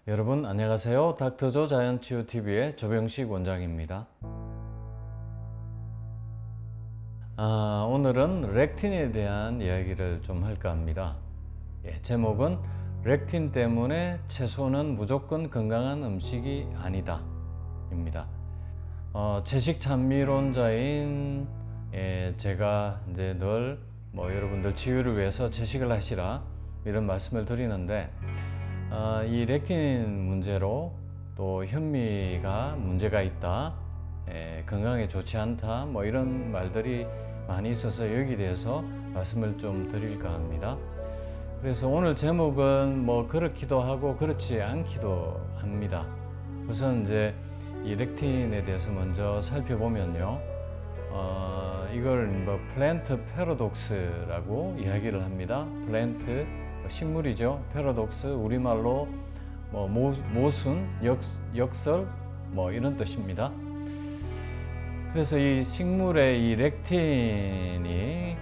여러분 안녕하세요. 닥터조 자연치유TV의 조병식 원장입니다. 오늘은 렉틴에 대한 이야기를 좀 할까 합니다. 제목은 렉틴 때문에 채소는 무조건 건강한 음식이 아니다 입니다. 채식 찬미론자인 제가 이제 늘 여러분들 치유를 위해서 채식을 하시라 이런 말씀을 드리는데, 이 렉틴 문제로 또 현미가 문제가 있다, 건강에 좋지 않다, 이런 말들이 많이 있어서 여기에 대해서 말씀을 좀 드릴까 합니다. 그래서 오늘 제목은 그렇기도 하고 그렇지 않기도 합니다. 우선 이제 이 렉틴에 대해서 먼저 살펴보면요, 이걸 플랜트 패러독스라고 이야기를 합니다. 플랜트 식물이죠. 패러독스, 우리말로 모순, 역설 이런 뜻입니다. 그래서 이 식물의 이 렉틴이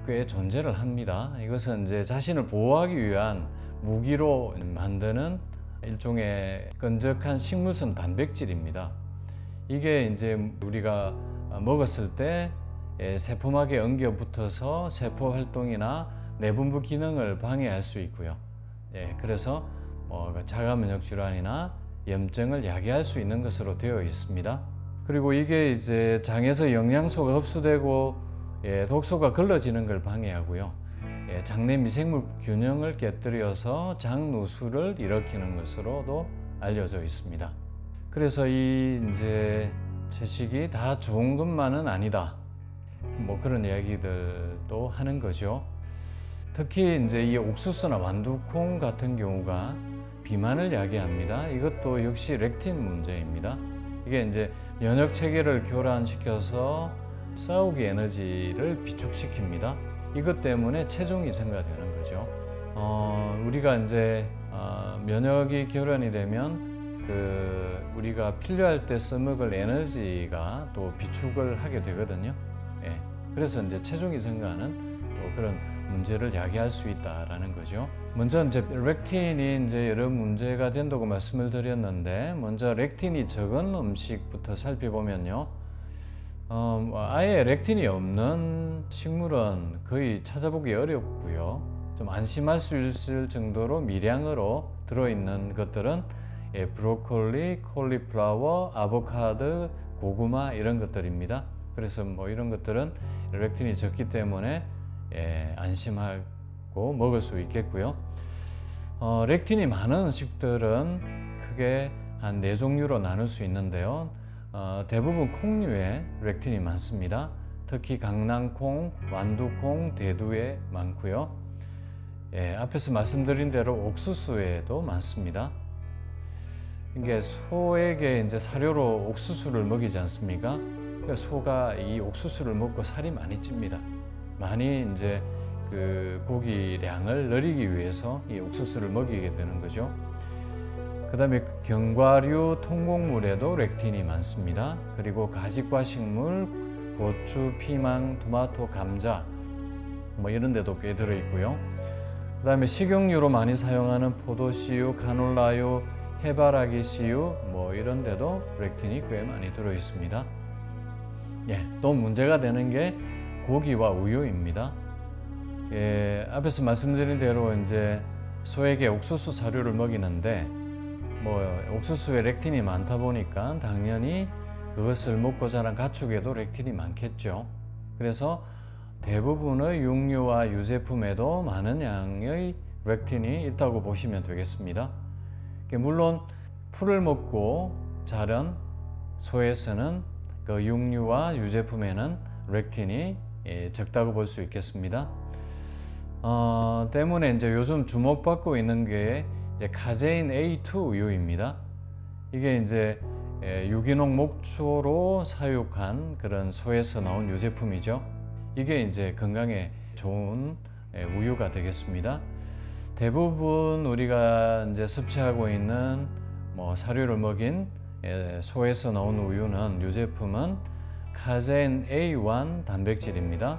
꽤 존재를 합니다. 이것은 이제 자신을 보호하기 위한 무기로 만드는 일종의 끈적한 식물성 단백질입니다. 이게 이제 우리가 먹었을 때 세포막에 엉겨 붙어서 세포 활동이나 내분부 기능을 방해할 수 있고요. 그래서 자가 면역 질환이나 염증을 야기할 수 있는 것으로 되어 있습니다. 그리고 이게 이제 장에서 영양소가 흡수되고 독소가 걸러지는 걸 방해하고요. 장내 미생물 균형을 깨뜨려서 장누수를 일으키는 것으로도 알려져 있습니다. 그래서 이 이제 채식이 다 좋은 것만은 아니다, 그런 이야기들도 하는 거죠. 특히 이제 이 옥수수나 완두콩 같은 경우가 비만을 야기합니다. 이것도 역시 렉틴 문제입니다. 이게 이제 면역 체계를 교란시켜서 싸우기 에너지를 비축시킵니다. 이것 때문에 체중이 증가되는 거죠. 우리가 이제 면역이 교란이 되면 우리가 필요할 때 써먹을 에너지가 또 비축을 하게 되거든요. 그래서 이제 체중이 증가하는 또 그런 문제를 야기할 수 있다라는 거죠. 먼저 이제 렉틴이 이제 여러 문제가 된다고 말씀을 드렸는데, 먼저 렉틴이 적은 음식부터 살펴보면요, 아예 렉틴이 없는 식물은 거의 찾아보기 어렵고요. 좀 안심할 수 있을 정도로 미량으로 들어있는 것들은 브로콜리, 콜리플라워, 아보카도, 고구마 이런 것들입니다. 그래서 이런 것들은 렉틴이 적기 때문에 안심하고 먹을 수 있겠고요. 렉틴이 많은 음식들은 크게 한 4종류로 나눌 수 있는데요. 대부분 콩류에 렉틴이 많습니다. 특히 강낭콩, 완두콩, 대두에 많고요. 앞에서 말씀드린 대로 옥수수에도 많습니다. 이게 소에게 이제 사료로 옥수수를 먹이지 않습니까? 그러니까 소가 이 옥수수를 먹고 살이 많이 찝니다. 많이 이제 고기량을 늘리기 위해서 이 옥수수를 먹이게 되는 거죠. 그 다음에 견과류, 통곡물에도 렉틴이 많습니다. 그리고 가지과 식물, 고추, 피망, 토마토, 감자 이런 데도 꽤 들어있고요. 그 다음에 식용유로 많이 사용하는 포도씨유, 카놀라유, 해바라기 씨유 이런 데도 렉틴이 꽤 많이 들어있습니다. 또 문제가 되는 게 고기와 우유입니다. 앞에서 말씀드린 대로 이제 소에게 옥수수 사료를 먹이는데 옥수수에 렉틴이 많다 보니까 당연히 그것을 먹고 자란 가축에도 렉틴이 많겠죠. 그래서 대부분의 육류와 유제품에도 많은 양의 렉틴이 있다고 보시면 되겠습니다. 물론 풀을 먹고 자란 소에서는 그 육류와 유제품에는 렉틴이 적다고 볼 수 있겠습니다. 때문에 이제 요즘 주목받고 있는 게 이제 카제인 A2 우유입니다. 이게 이제 유기농 목초로 사육한 그런 소에서 나온 유제품이죠. 이게 이제 건강에 좋은 우유가 되겠습니다. 대부분 우리가 이제 섭취하고 있는 사료를 먹인 소에서 나온 우유는 유제품은 카제인 A1 단백질입니다.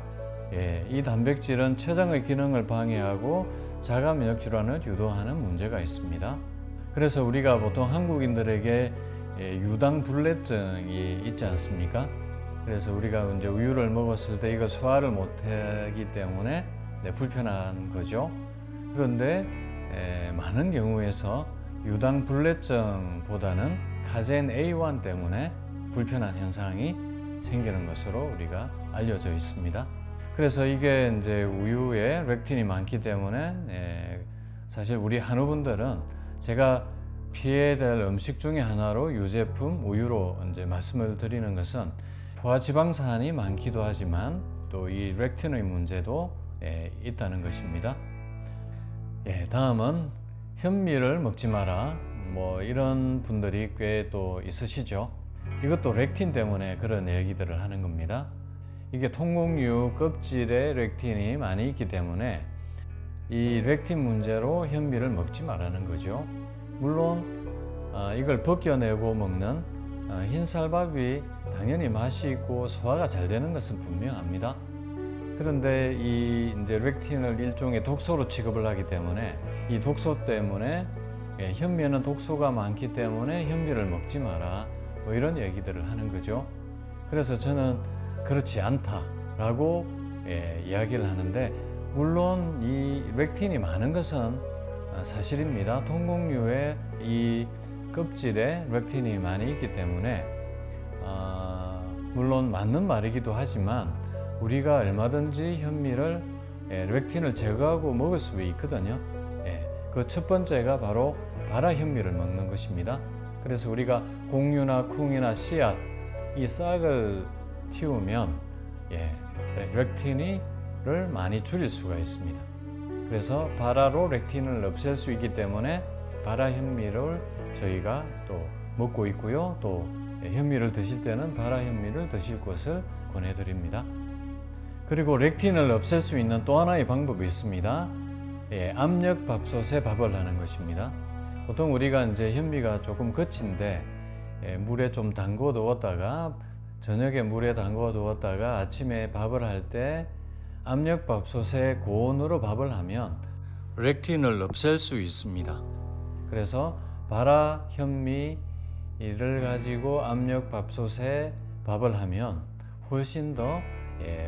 이 단백질은 췌장의 기능을 방해하고 자가 면역 질환을 유도하는 문제가 있습니다. 그래서 우리가 보통 한국인들에게 유당불내증이 있지 않습니까? 그래서 우리가 이제 우유를 먹었을 때 이걸 소화를 못하기 때문에 불편한 거죠. 그런데 많은 경우에서 유당불내증보다는 카제인 A1 때문에 불편한 현상이 생기는 것으로 우리가 알려져 있습니다. 그래서 이게 이제 우유에 렉틴이 많기 때문에 사실 우리 한우분들은 제가 피해야 될 음식 중에 하나로 유제품 우유로 이제 말씀을 드리는 것은 포화지방산이 많기도 하지만 또 이 렉틴의 문제도 있다는 것입니다. 다음은 현미를 먹지 마라. 뭐 이런 분들이 꽤 또 있으시죠. 이것도 렉틴 때문에 그런 얘기들을 하는 겁니다. 이게 통곡류 껍질에 렉틴이 많이 있기 때문에 이 렉틴 문제로 현미를 먹지 말라는 거죠. 물론 이걸 벗겨내고 먹는 흰쌀밥이 당연히 맛이 있고 소화가 잘 되는 것은 분명합니다. 그런데 이 이제 렉틴을 일종의 독소로 취급을 하기 때문에 이 독소 때문에 현미에는 독소가 많기 때문에 현미를 먹지 마라. 뭐 이런 얘기들을 하는 거죠. 그래서 저는 그렇지 않다라고 이야기를 하는데, 물론 이 렉틴이 많은 것은 사실입니다. 통곡류의 이 껍질에 렉틴이 많이 있기 때문에 물론 맞는 말이기도 하지만 우리가 얼마든지 현미를 렉틴을 제거하고 먹을 수 있거든요. 그 첫 번째가 바로 발화 현미를 먹는 것입니다. 그래서 우리가 곡류나 콩이나 씨앗 이 싹을 틔우면 렉틴을 많이 줄일 수가 있습니다. 그래서 발화로 렉틴을 없앨 수 있기 때문에 발화 현미를 저희가 또 먹고 있고요. 또 현미를 드실 때는 발화 현미를 드실 것을 권해드립니다. 그리고 렉틴을 없앨 수 있는 또 하나의 방법이 있습니다. 압력밥솥에 밥을 하는 것입니다. 보통 우리가 이제 현미가 조금 거친데 물에 좀 담궈 두었다가 저녁에 물에 담궈 두었다가 아침에 밥을 할 때 압력밥솥에 고온으로 밥을 하면 렉틴을 없앨 수 있습니다. 그래서 발화 현미를 가지고 압력밥솥에 밥을 하면 훨씬 더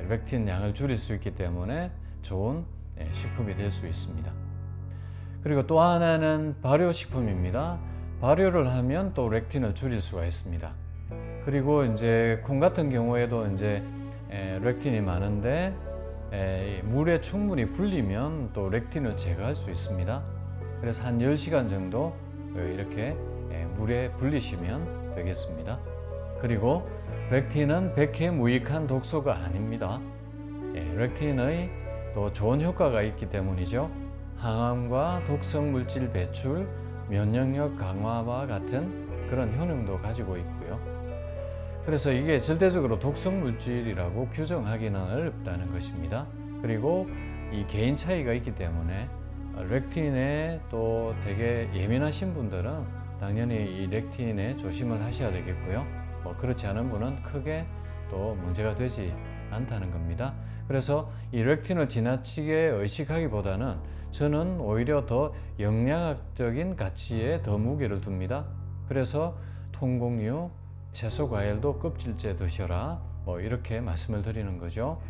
렉틴 양을 줄일 수 있기 때문에 좋은 식품이 될 수 있습니다. 그리고 또 하나는 발효식품입니다. 발효를 하면 또 렉틴을 줄일 수가 있습니다. 그리고 이제 콩 같은 경우에도 이제 렉틴이 많은데 물에 충분히 불리면 또 렉틴을 제거할 수 있습니다. 그래서 한 10시간 정도 이렇게 물에 불리시면 되겠습니다. 그리고 렉틴은 백해무익한 독소가 아닙니다. 렉틴의 또 좋은 효과가 있기 때문이죠. 항암과 독성 물질 배출, 면역력 강화와 같은 그런 효능도 가지고 있고요. 그래서 이게 절대적으로 독성 물질이라고 규정하기는 어렵다는 것입니다. 그리고 이 개인 차이가 있기 때문에 렉틴에 또 되게 예민하신 분들은 당연히 이 렉틴에 조심을 하셔야 되겠고요. 그렇지 않은 분은 크게 또 문제가 되지 않다는 겁니다. 그래서 이 렉틴을 지나치게 의식하기보다는 저는 오히려 더 영양학적인 가치에 더 무게를 둡니다. 그래서 통곡류, 채소 과일도 껍질째 드셔라, 이렇게 말씀을 드리는 거죠.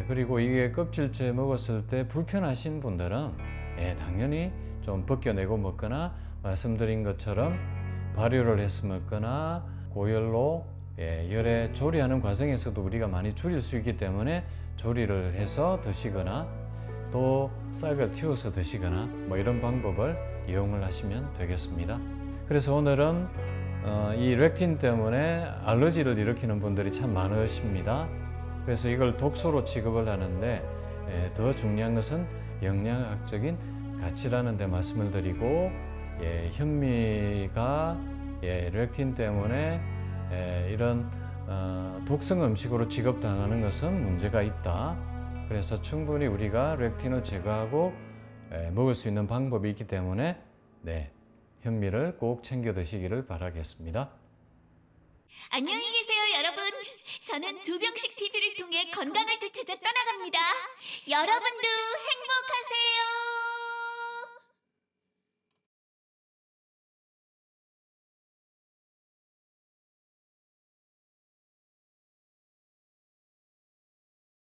그리고 이게 껍질째 먹었을 때 불편하신 분들은 당연히 좀 벗겨내고 먹거나 말씀드린 것처럼 발효를 해서 먹거나 고열로 열에 조리하는 과정에서도 우리가 많이 줄일 수 있기 때문에 조리를 해서 드시거나 또 싹을 틔워서 드시거나 이런 방법을 이용을 하시면 되겠습니다. 그래서 오늘은 이 렉틴 때문에 알러지를 일으키는 분들이 참 많으십니다. 그래서 이걸 독소로 취급을 하는데 더 중요한 것은 영양학적인 가치라는 데 말씀을 드리고, 현미가 렉틴 때문에 이런 독성 음식으로 취급당하는 것은 문제가 있다. 그래서 충분히 우리가 렉틴을 제거하고 먹을 수 있는 방법이 있기 때문에 현미를 꼭 챙겨 드시기를 바라겠습니다. 안녕히 계세요, 여러분. 저는 조병식 TV를 통해 건강을 되찾아 떠나갑니다. 여러분도 행복하세요.